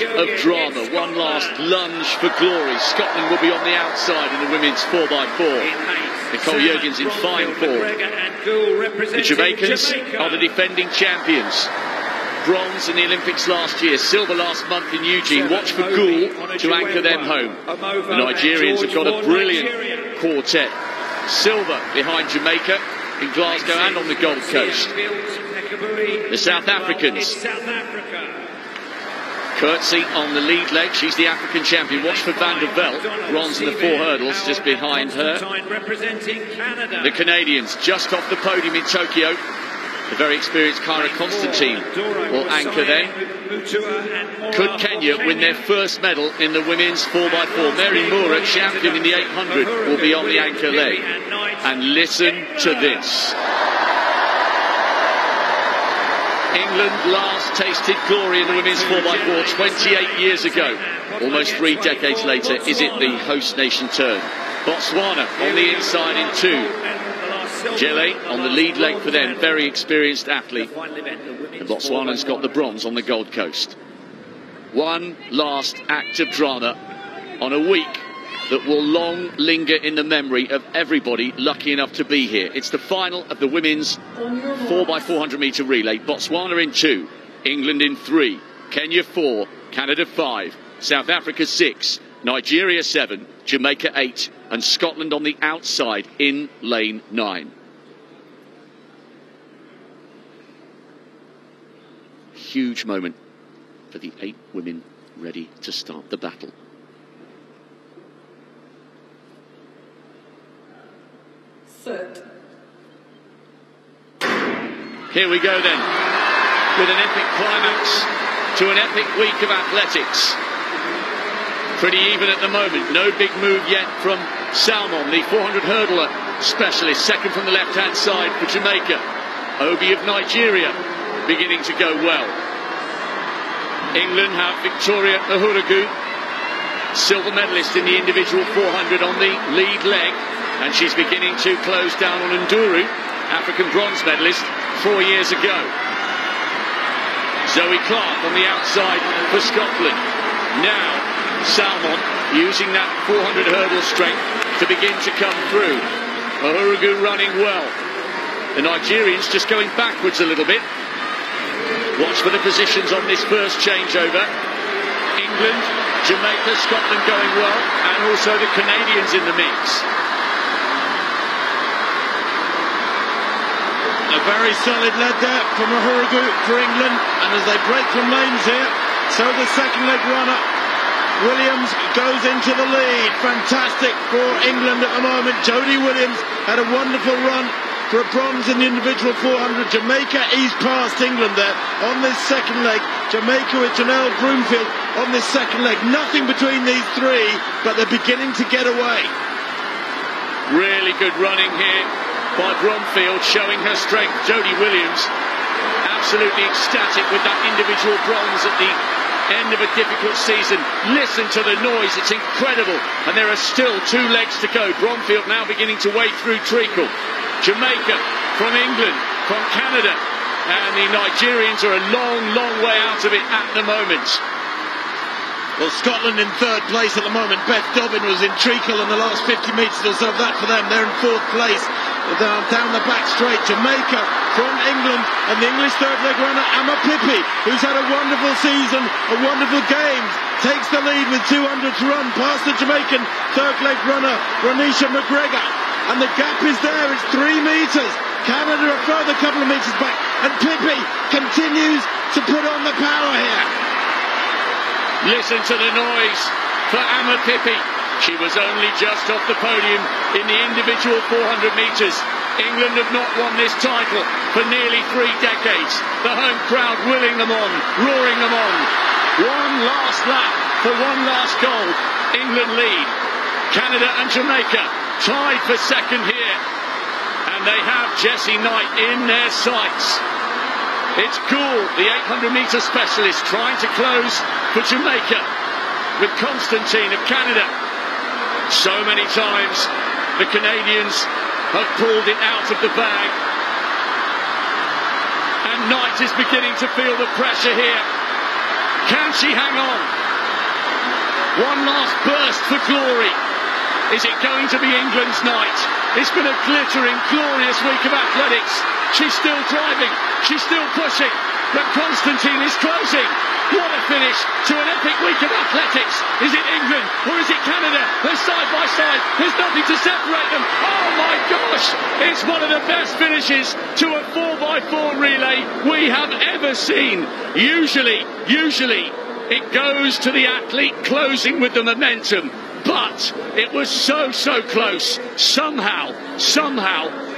of drama, one last lunge for glory. Scotland will be on the outside in the women's 4x4. Nicole Jurgens in fine form. The Jamaicans are the defending champions. Bronze in the Olympics last year, silver last month in Eugene. Watch for Gould to anchor them home. The Nigerians have got a brilliant quartet. Silver behind Jamaica in Glasgow and on the Gold Coast. The South Africans. Coetzee on the lead leg, she's the African champion. Watch for Van der Velde, bronze in the 4 hurdles, just behind her. The Canadians just off the podium in Tokyo. The very experienced Kyra Constantine will anchor them. Could Kenya win their first medal in the women's 4x4? Mary Moore, champion in the 800, will be on the anchor leg. And listen to this. England last tasted glory in the women's 4x4 28 years ago. Almost 3 decades later, is it the host nation turn? Botswana on the inside in 2. Jelle on the lead leg for them, very experienced athlete. And Botswana's got the bronze on the Gold Coast. One last act of drama on a week that will long linger in the memory of everybody lucky enough to be here. It's the final of the women's 4x400 metre relay. Botswana in 2, England in 3, Kenya 4, Canada 5, South Africa 6, Nigeria 7, Jamaica 8, and Scotland on the outside in lane 9. Huge moment for the 8 women ready to start the battle. Set. Here we go then, with an epic climax to an epic week of athletics. Pretty even at the moment, no big move yet from Salmon, the 400 hurdler specialist, second from the left-hand side for Jamaica. Obi of Nigeria beginning to go well. England have Victoria Uhuru, silver medalist in the individual 400 on the lead leg, and she's beginning to close down on Nduru, African bronze medalist 4 years ago. Zoe Clark on the outside for Scotland. Now Salmon using that 400 hurdle strength to begin to come through. Uhuru running well. The Nigerians just going backwards a little bit. Watch for the positions on this first changeover. England, Jamaica, Scotland going well, and also the Canadians in the mix. A very solid lead there from Uhuru for England, and as they break from lanes here, so the second leg runner Williams goes into the lead. Fantastic for England at the moment. Jodie Williams had a wonderful run for a bronze in the individual 400. Jamaica eased past England there on this second leg. Jamaica with Janelle Broomfield on this second leg. Nothing between these 3, but they're beginning to get away. Really good running here by Bromfield, showing her strength. Jodie Williams absolutely ecstatic with that individual bronze at the end of a difficult season. Listen to the noise, it's incredible, and there are still 2 legs to go. Bromfield now beginning to wade through treacle. Jamaica from England, from Canada, and the Nigerians are a long way out of it at the moment. Well, Scotland in 3rd place at the moment. Beth Dobbin was in treacle in the last 50 metres or so of that for them. They're in 4th place. Down the back straight. Jamaica from England, and the English 3rd leg runner Emma Pippi, who's had a wonderful season, a wonderful game, takes the lead with 200 to run past the Jamaican 3rd leg runner Ronisha McGregor, and the gap is there. It's 3 metres. Canada a further couple of metres back, and Pippi continues to put on the power here. Listen to the noise for Emma Pippi. She was only just off the podium in the individual 400 metres. England have not won this title for nearly 3 decades. The home crowd willing them on, roaring them on. One last lap for one last gold. England lead. Canada and Jamaica tied for second here. And they have Jessie Knight in their sights. It's Gould, the 800 metre specialist, trying to close for Jamaica with Constantine of Canada. So many times the Canadians have pulled it out of the bag, and Knight is beginning to feel the pressure here. Can she hang on? One last burst for glory. Is it going to be England's night? It's been a glittering, glorious week of athletics. She's still driving, she's still pushing, but Constantine is closing. What a finish to an epic week of athletics. Is it England or is it Canada? They're side by side, there's nothing to separate them. Oh my gosh, it's one of the best finishes to a 4x4 relay we have ever seen. Usually, it goes to the athlete closing with the momentum. But it was so close. Somehow,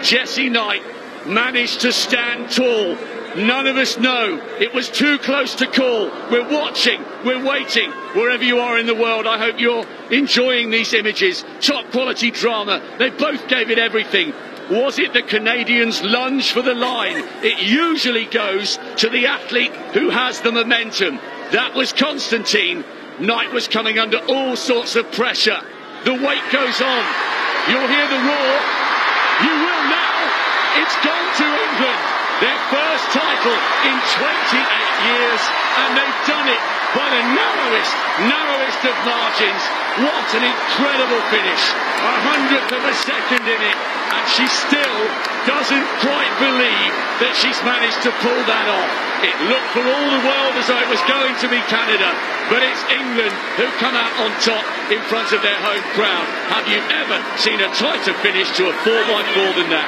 Jessie Knight managed to stand tall. None of us know. It was too close to call. We're watching, we're waiting. Wherever you are in the world, I hope you're enjoying these images. Top quality drama. They both gave it everything. Was it the Canadians' lunge for the line? It usually goes to the athlete who has the momentum. That was Constantine. Knight was coming under all sorts of pressure. The wait goes on. You'll hear the roar. You will now. It's gone to England. Their first title in 28 years. And they've done it by the narrowest of margins. What an incredible finish. 100th of a second in it. And she still doesn't quite believe that she's managed to pull that off. It looked for all the world as though it was going to be Canada, but it's England who come out on top in front of their home crowd. Have you ever seen a tighter finish to a 4x4 than that?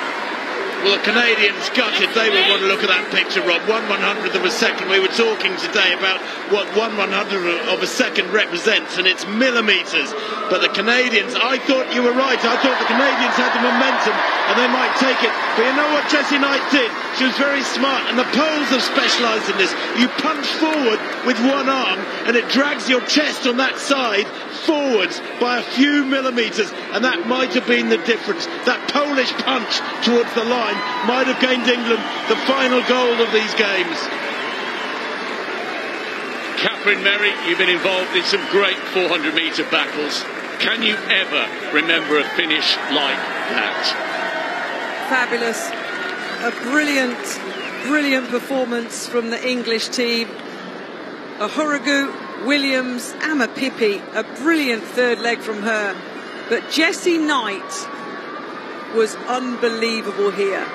Well, the Canadians gutted. They will want to look at that picture, Rob. 1/100th of a second. We were talking today about what 1/100th of a second represents, and it's millimetres. But the Canadians, I thought you were right. I thought the Canadians had the momentum, and they might take it. But you know what Jessie Knight did? She was very smart, and the poles have specialised in this. You punch forward with one arm, and it drags your chest on that side forwards by a few millimetres, and that might have been the difference. That Polish punch towards the line might have gained England the final goal of these games. Catherine Merry, you've been involved in some great 400-metre battles. Can you ever remember a finish like that? Fabulous. A brilliant performance from the English team. Ahuragu, Williams, Amma Pippi, a brilliant third leg from her. But Jessie Knight was unbelievable here.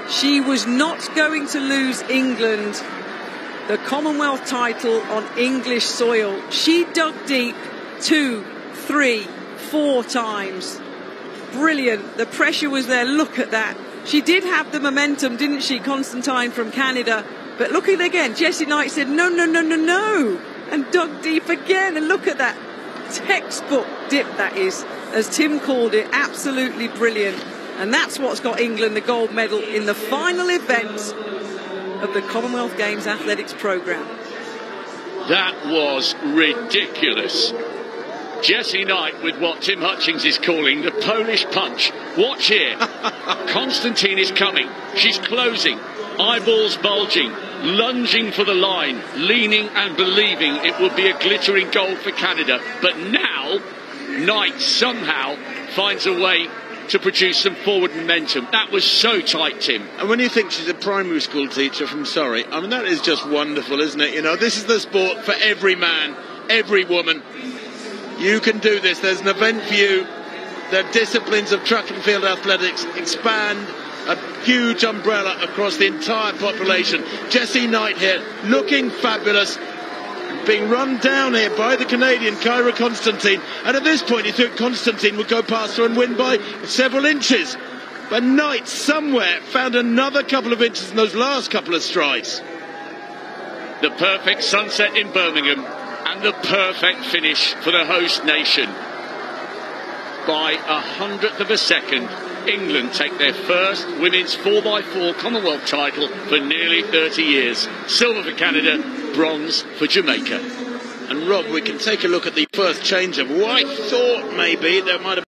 She was not going to lose England the Commonwealth title on English soil. She dug deep 2, 3, 4 times. Brilliant. The pressure was there. Look at that. She did have the momentum, didn't she, Constantine from Canada? But look at it again. Jessie Knight said no, and dug deep again. And look at that textbook dip, that is, as Tim called it. Absolutely brilliant. And that's what's got England the gold medal in the final event of the Commonwealth Games athletics programme. That was ridiculous. Jessie Knight with what Tim Hutchings is calling the Polish punch. Watch here. Constantine is coming. She's closing. Eyeballs bulging. Lunging for the line. Leaning and believing it will be a glittering goal for Canada. But now, Knight somehow finds a way to produce some forward momentum. That was so tight, Tim. And when you think she's a primary school teacher from Surrey, I mean, that is just wonderful, isn't it? You know, this is the sport for every man, every woman. You can do this. There's an event for you. The disciplines of track and field athletics expand a huge umbrella across the entire population. Jessie Knight here, looking fabulous, being run down here by the Canadian Kyra Constantine. And at this point, you thought Constantine would go past her and win by several inches. But Knight somewhere found another couple of inches in those last couple of strides. The perfect sunset in Birmingham and the perfect finish for the host nation. By 100th of a second, England take their first women's 4x4 Commonwealth title for nearly 30 years. Silver for Canada, bronze for Jamaica. And Rob, we can take a look at the first change-up. Well, I thought maybe there might have